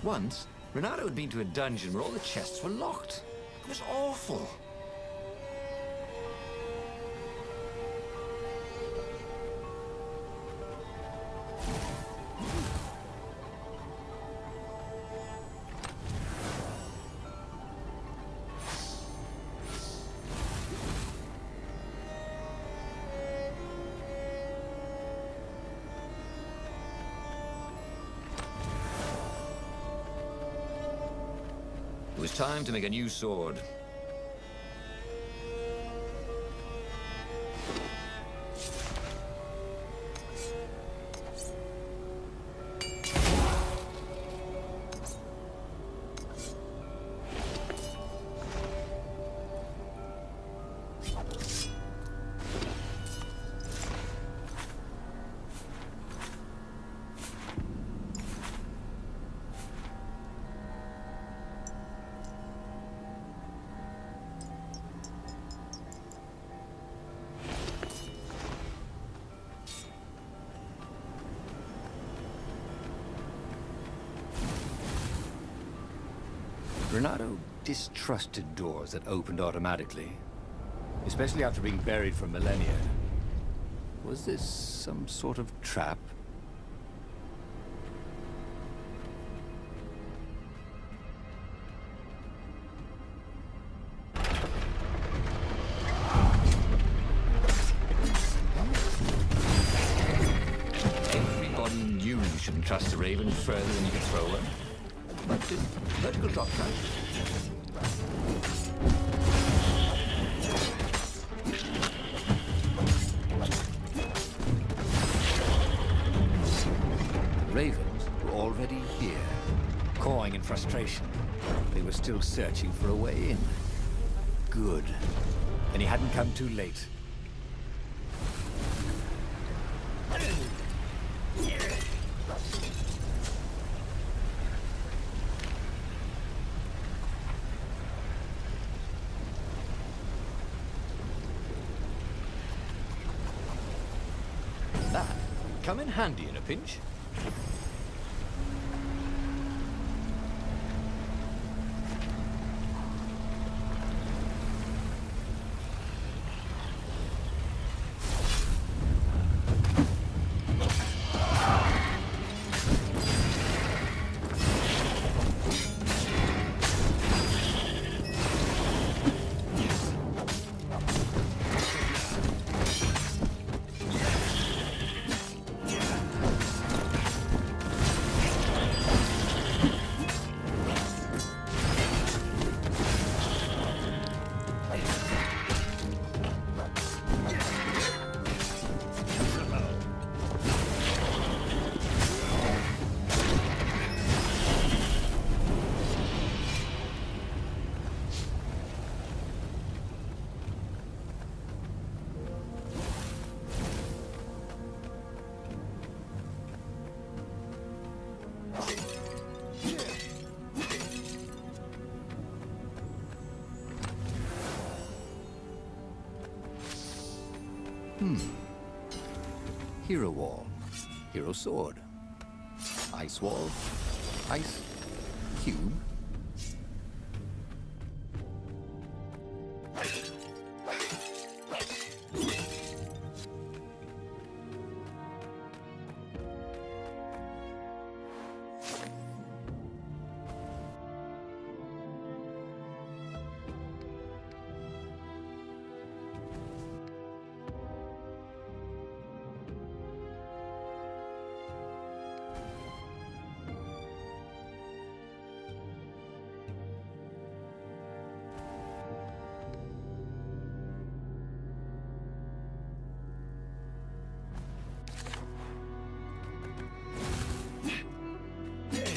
Once, Renato had been to a dungeon where all the chests were locked. It was awful. It was time to make a new sword. Renato distrusted doors that opened automatically, especially after being buried for millennia. Was this some sort of trap? Everybody knew you shouldn't trust a raven further than you could throw one. But vertical drop cut. The ravens were already here, cawing in frustration. They were still searching for a way in. Good. And he hadn't come too late. That would come in handy in a pinch. Hero wall, hero sword, ice wall, ice cube.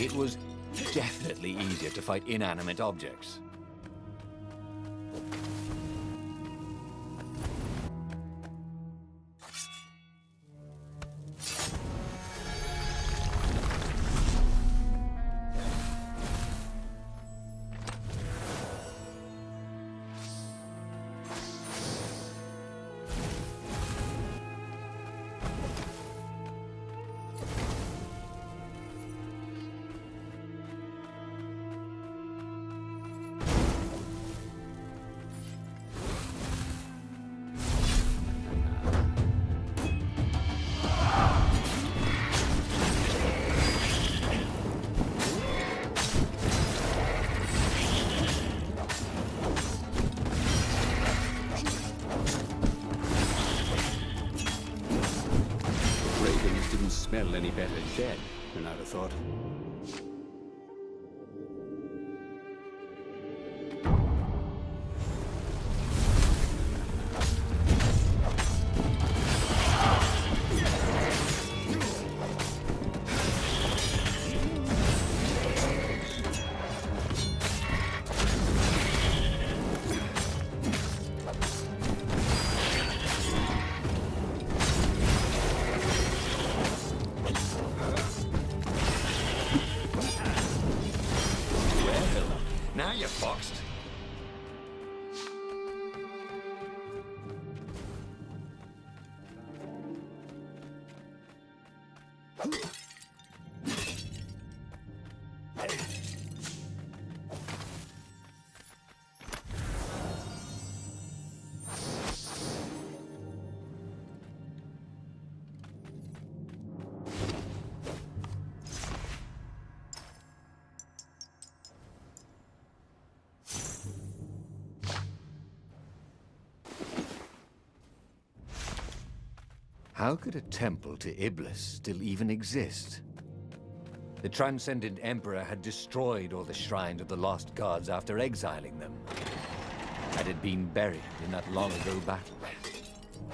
It was definitely easier to fight inanimate objects. smell any better dead, Renato thought. Now you're foxed. How could a temple to Iblis still even exist? The Transcendent Emperor had destroyed all the shrines of the lost gods after exiling them. Had it been buried in that long-ago battle?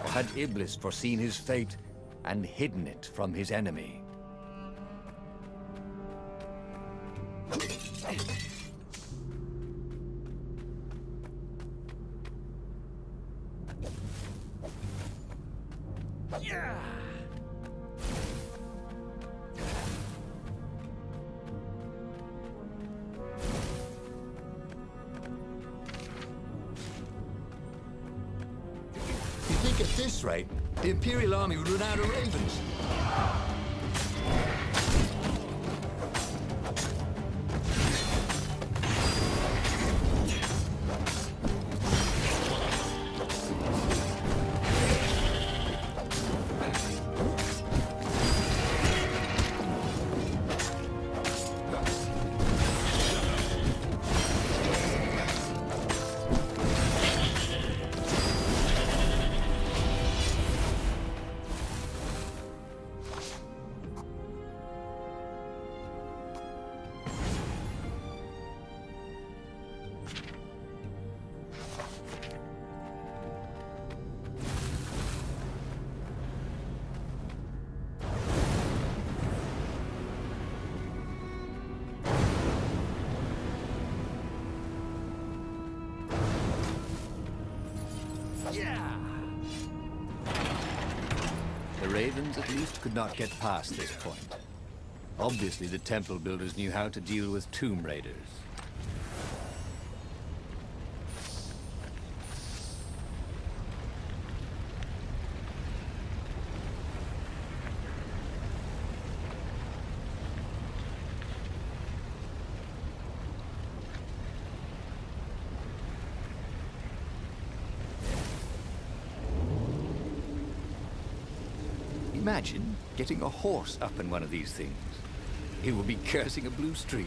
Or had Iblis foreseen his fate and hidden it from his enemy? Yeah! You think at this rate, the Imperial army would run out of ravens? Yeah! The ravens, at least, could not get past this point. Obviously, the temple builders knew how to deal with tomb raiders. Imagine getting a horse up in one of these things. It would be cursing a blue streak.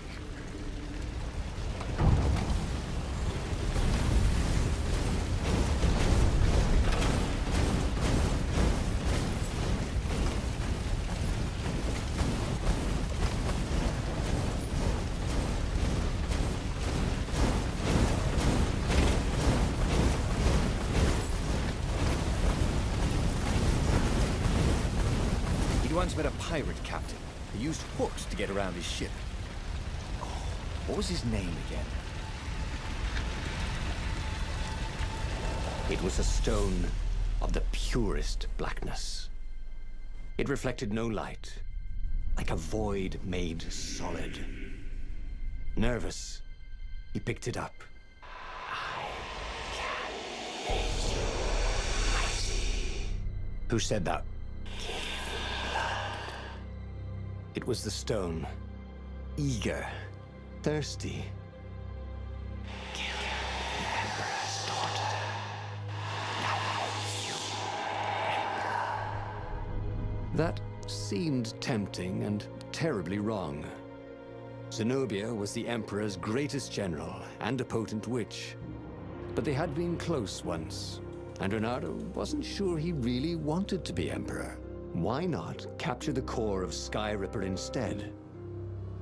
He once met a pirate captain who used hooks to get around his ship. Oh, what was his name again? It was a stone of the purest blackness. It reflected no light, like a void made solid. Nervous, he picked it up. I can make you mighty. Who said that? It was the stone. Eager. Thirsty. Kill the Emperor's daughter. Now you, Emperor. That seemed tempting and terribly wrong. Zenobia was the Emperor's greatest general and a potent witch. But they had been close once, and Renato wasn't sure he really wanted to be Emperor. Why not capture the core of Sky Ripper instead?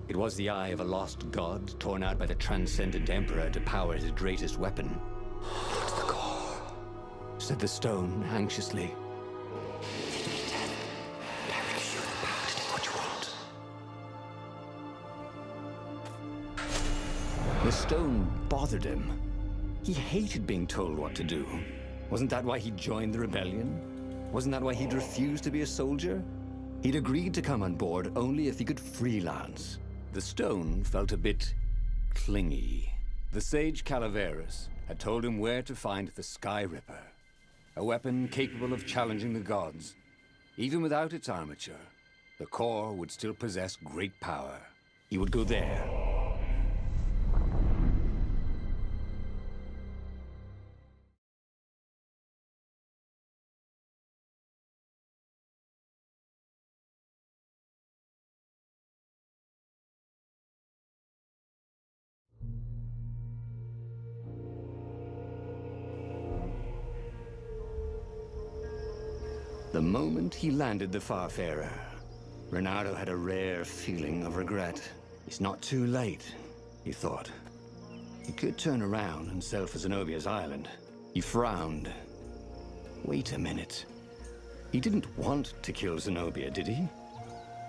It was the eye of a lost god, torn out by the transcendent Emperor to power his greatest weapon. "What's the core?" said the stone anxiously. "Feed me death, and I will give you the power to do what you want." The stone bothered him. He hated being told what to do. Wasn't that why he joined the rebellion? Wasn't that why he'd refused to be a soldier? He'd agreed to come on board only if he could freelance. The stone felt a bit clingy. The sage Calaveras had told him where to find the Sky Ripper, a weapon capable of challenging the gods. Even without its armature, the core would still possess great power. He would go there. The moment he landed the Farfarer, Renato had a rare feeling of regret. It's not too late, he thought. He could turn around and sail for Zenobia's island. He frowned. Wait a minute. He didn't want to kill Zenobia, did he?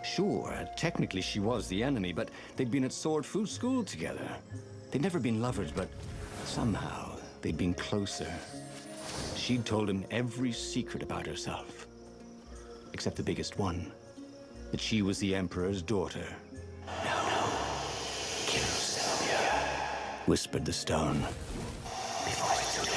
Sure, technically she was the enemy, but they'd been at Sword Fu school together. They'd never been lovers, but somehow they'd been closer. She'd told him every secret about herself. Except the biggest one, that she was the Emperor's daughter. No, kill Zenobia, whispered the stone, before it's too late.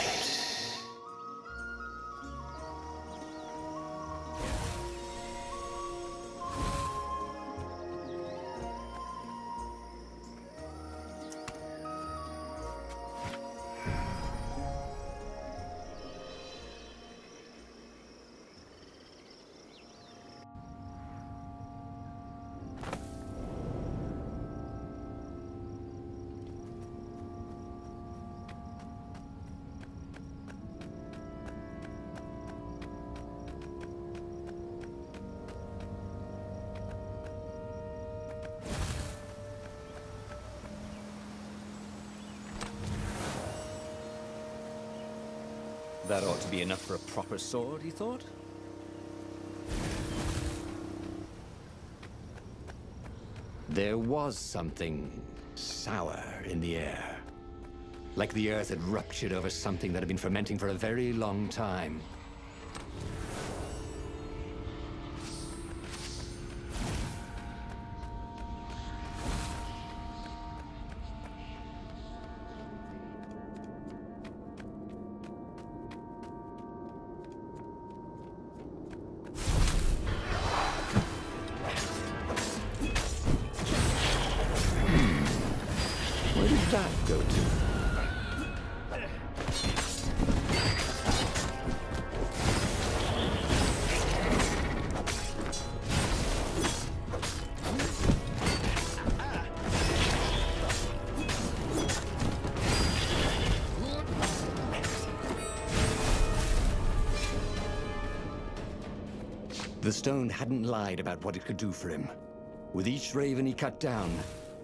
That ought to be enough for a proper sword, he thought. There was something sour in the air. Like the earth had ruptured over something that had been fermenting for a very long time. Where did that go to? The stone hadn't lied about what it could do for him. With each raven he cut down,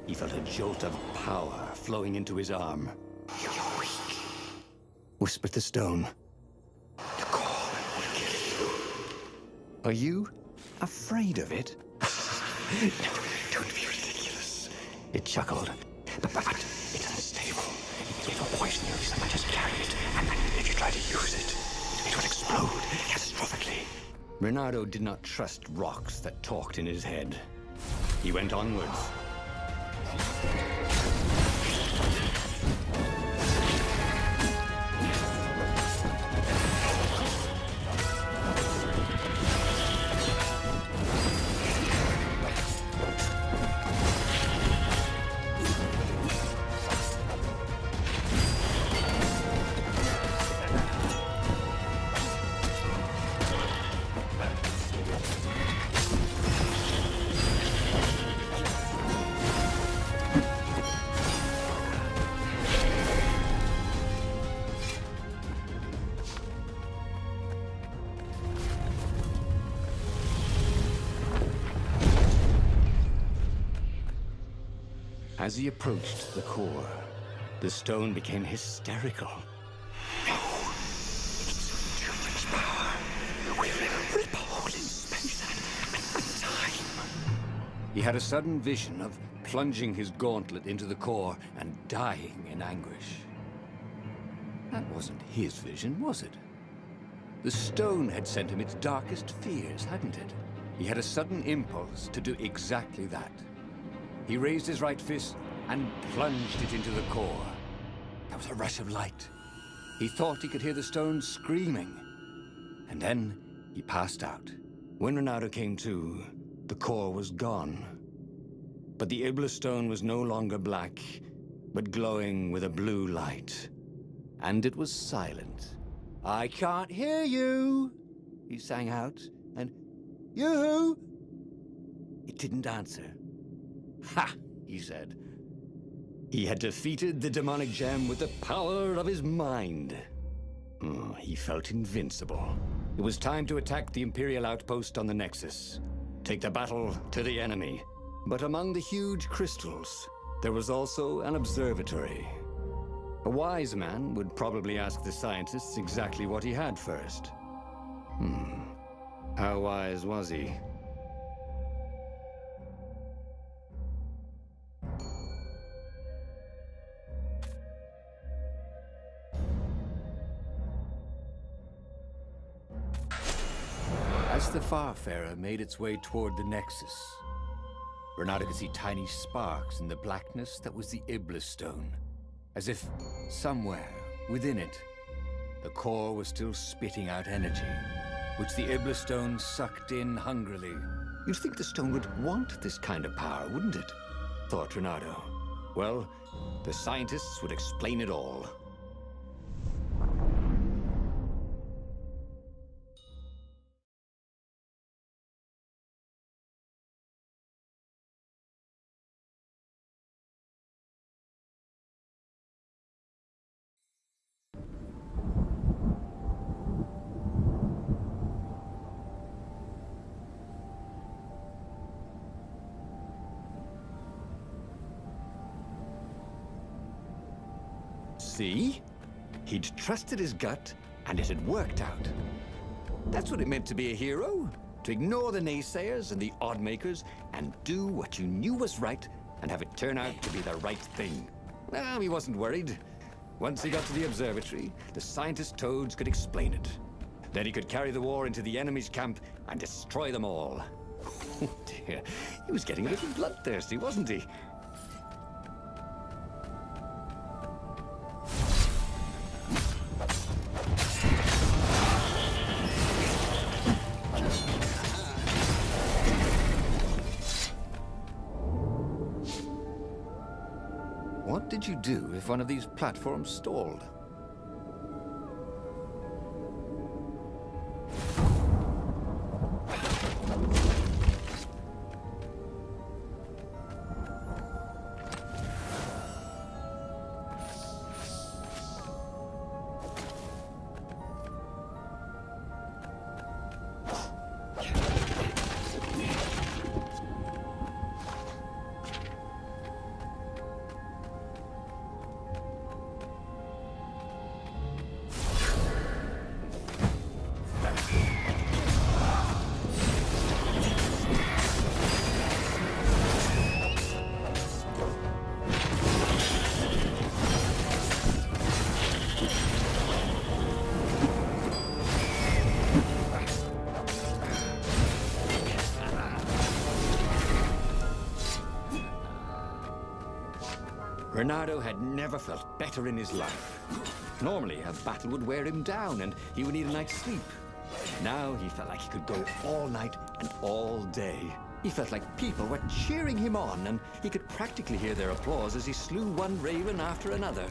he felt a jolt of power flowing into his arm. "You're weak," whispered the stone. "The core will kill you." "Are you afraid of it?" "No, don't be ridiculous," it chuckled. But it's unstable. It will poison you if so much as carry it, and if you try to use it, it will explode catastrophically. Renato did not trust rocks that talked in his head. He went onwards. As he approached the core, the stone became hysterical. No, it's too much power. We will rip a hole in space and time. He had a sudden vision of plunging his gauntlet into the core and dying in anguish. That wasn't his vision, was it? The stone had sent him its darkest fears, hadn't it? He had a sudden impulse to do exactly that. He raised his right fist and plunged it into the core. There was a rush of light. He thought he could hear the stone screaming. And then he passed out. When Ronaldo came to, the core was gone. But the Iblis stone was no longer black, but glowing with a blue light. And it was silent. "I can't hear you," he sang out, and "You?" It didn't answer. "Ha!" he said. He had defeated the demonic gem with the power of his mind. He felt invincible. It was time to attack the Imperial outpost on the Nexus. Take the battle to the enemy. But among the huge crystals, there was also an observatory. A wise man would probably ask the scientists exactly what he had first. How wise was he? As the Farfarer made its way toward the Nexus, Ronaldo could see tiny sparks in the blackness that was the Iblis stone. As if somewhere within it, the core was still spitting out energy, which the Iblis stone sucked in hungrily. You'd think the stone would want this kind of power, wouldn't it? Thought Ronaldo. Well, the scientists would explain it all. See? He'd trusted his gut, and it had worked out. That's what it meant to be a hero. To ignore the naysayers and the odd-makers, and do what you knew was right, and have it turn out to be the right thing. No, he wasn't worried. Once he got to the observatory, the scientist toads could explain it. Then he could carry the war into the enemy's camp and destroy them all. Oh dear, he was getting a little bloodthirsty, wasn't he? What did you do if one of these platforms stalled? Ronaldo had never felt better in his life. Normally, a battle would wear him down and he would need a night's sleep. Now he felt like he could go all night and all day. He felt like people were cheering him on, and he could practically hear their applause as he slew one raven after another.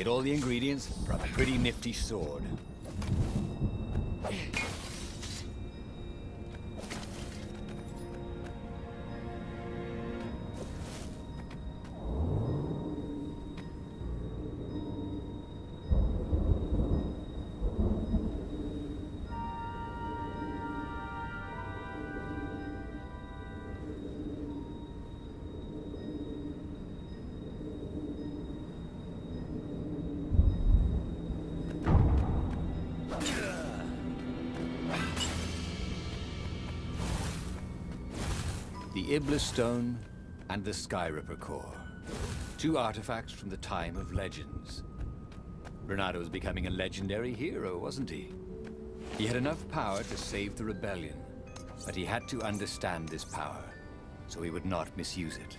Get all the ingredients for a pretty nifty sword. The Iblis Stone and the Skyripper Core. Two artifacts from the time of legends. Renato was becoming a legendary hero, wasn't he? He had enough power to save the rebellion, but he had to understand this power, so he would not misuse it.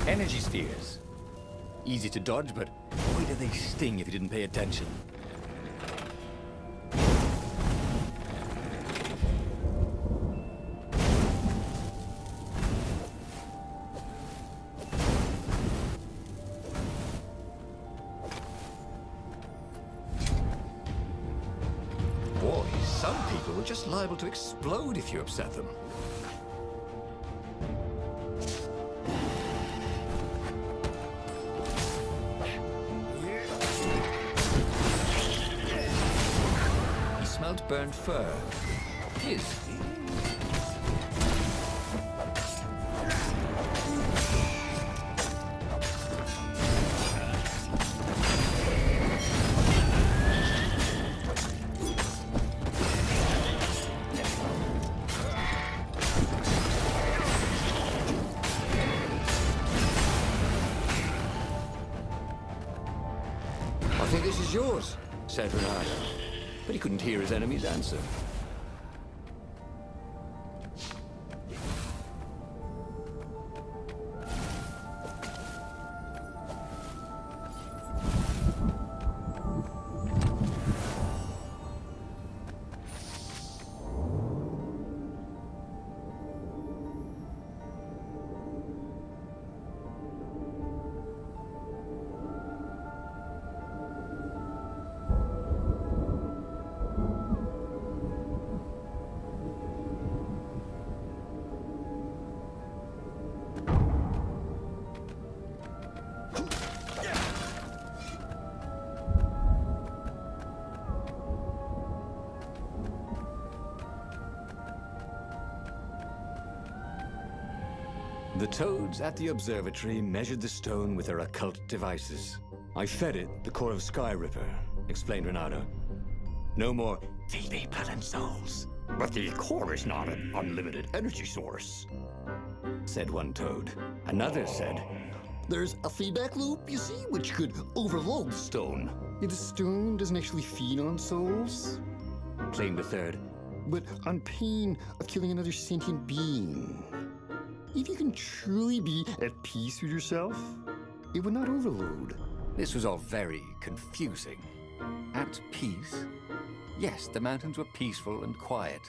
Energy spheres. Easy to dodge, but boy do they sting if you didn't pay attention. Boy, some people are just liable to explode if you upset them. Smelled burnt fur. His. I think this is yours, said Renato. But he couldn't hear his enemy's answer. The toads at the observatory measured the stone with their occult devices. I fed it the core of Skyripper, explained Renato. No more filthy blood and souls. But the core is not an unlimited energy source, said one toad. Another said, there's a feedback loop, you see, which could overload the stone. Yeah, the stone doesn't actually feed on souls, claimed a third. but on pain of killing another sentient being. If you can truly be at peace with yourself, it would not overload. This was all very confusing. At peace? Yes, the mountains were peaceful and quiet,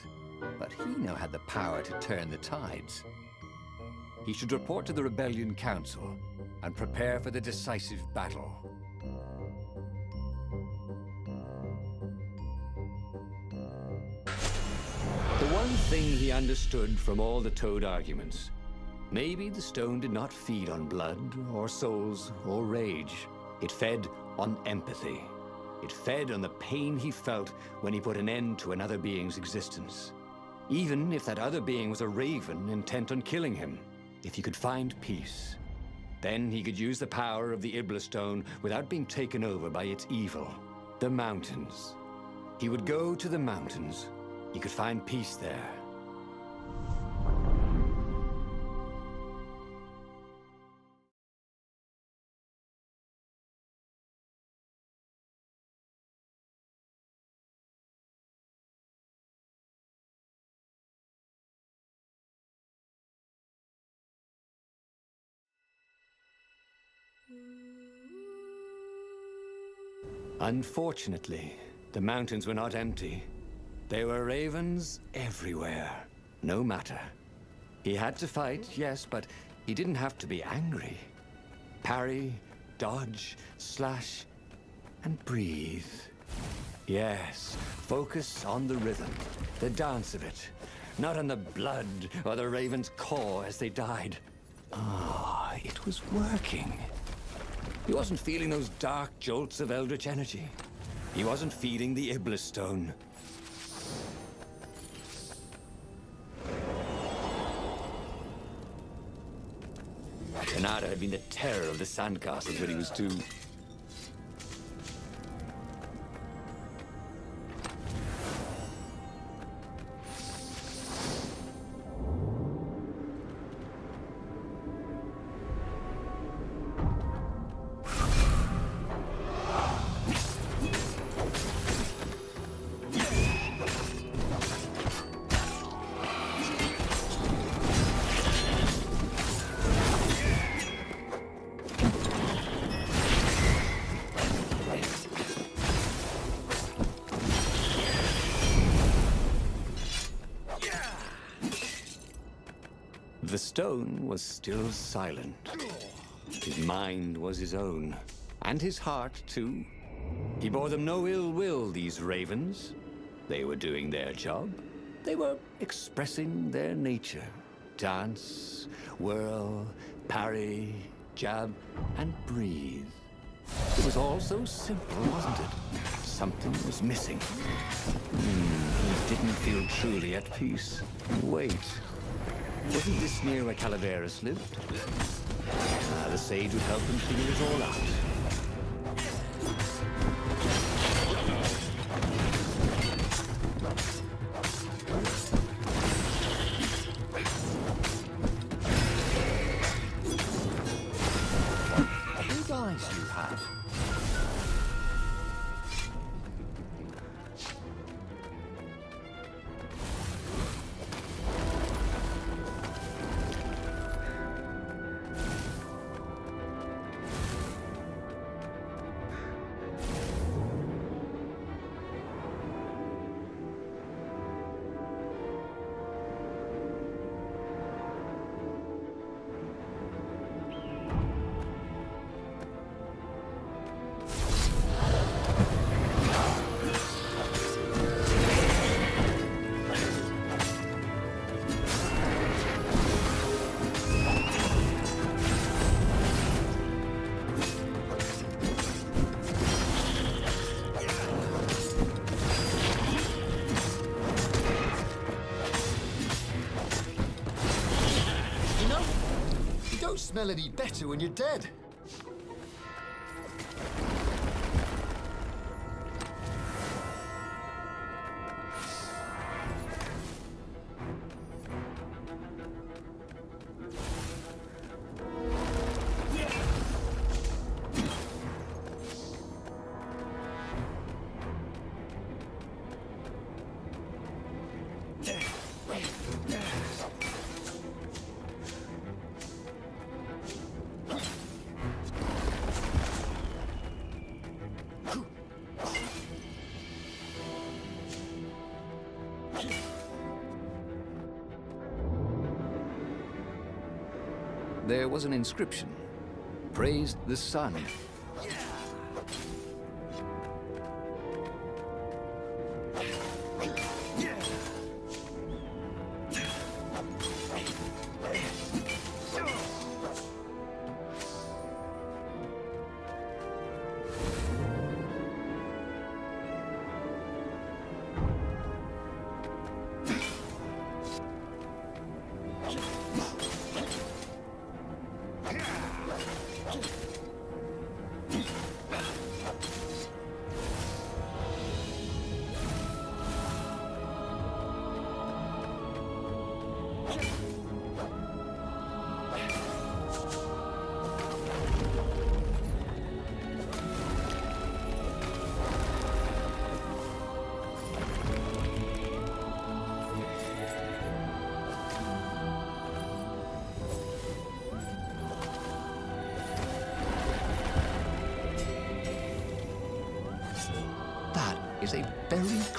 but he now had the power to turn the tides. He should report to the Rebellion Council and prepare for the decisive battle. The one thing he understood from all the toad arguments, maybe the stone did not feed on blood or souls or rage. It fed on empathy. It fed on the pain he felt when he put an end to another being's existence. Even if that other being was a raven intent on killing him. If he could find peace, then he could use the power of the Iblis Stone without being taken over by its evil. The mountains. He would go to the mountains. He could find peace there. Unfortunately, the mountains were not empty. There were ravens everywhere. No matter. He had to fight, yes, but he didn't have to be angry. Parry, dodge, slash, and breathe. Yes, focus on the rhythm, the dance of it, not on the blood or the raven's core as they died. Ah, it was working. He wasn't feeling those dark jolts of eldritch energy. He wasn't feeding the Iblis stone. Bernardo had been the terror of the sandcastles when he was 2. The stone was still silent. His mind was his own, and his heart too. He bore them no ill will, these ravens. They were doing their job. They were expressing their nature. Dance, whirl, parry, jab, and breathe. It was all so simple, wasn't it? Something was missing. He didn't feel truly at peace. Wait. Wasn't this near where Calaveras lived? The sage would help him figure it all out. Big eyes you have. Don't smell any better when you're dead. There was an inscription. Praised the sun.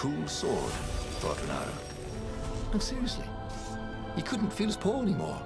cool sword, thought Renato. No, seriously. He couldn't feel his paw anymore.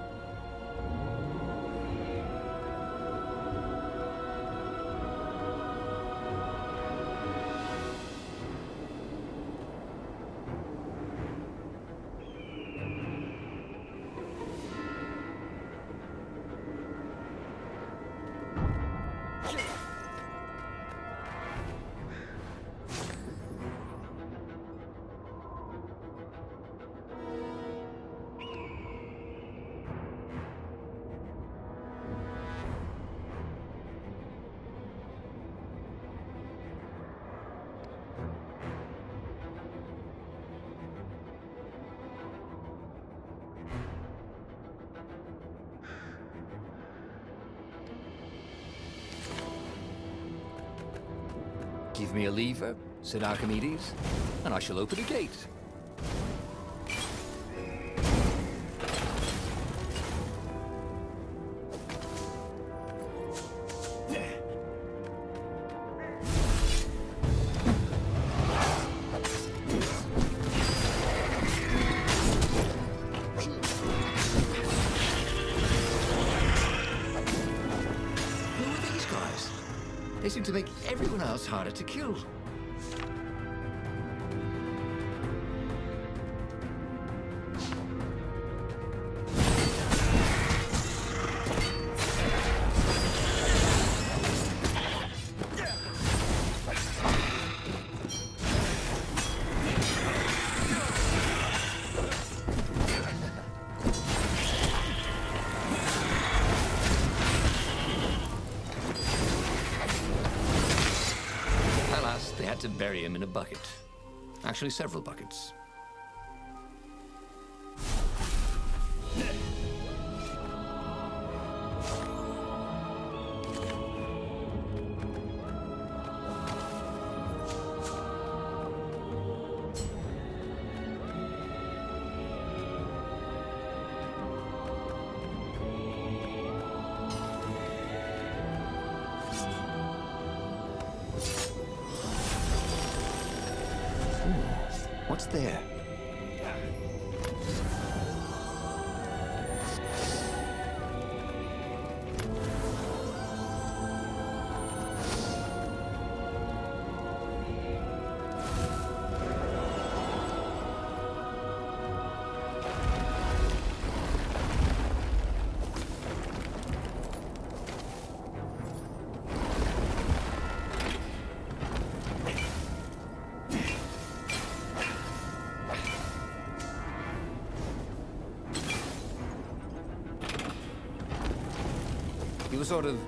Give me a lever, said Archimedes, and I shall open a gate. Who are these guys? They seem to make everyone else harder to kill. Alas, they had to bury him in a bucket. Actually, several buckets. What's there? He was sort of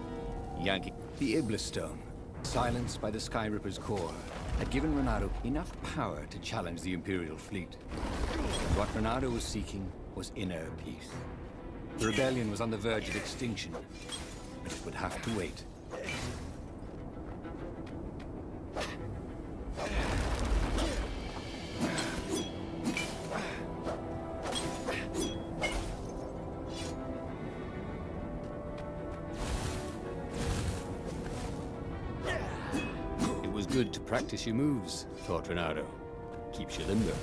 yanking. The Iblis Stone, silenced by the Sky Ripper's core, had given Renato enough power to challenge the Imperial fleet. And what Renato was seeking was inner peace. The rebellion was on the verge of extinction, but it would have to wait. It was good to practice your moves, thought Renato. Keeps you limber.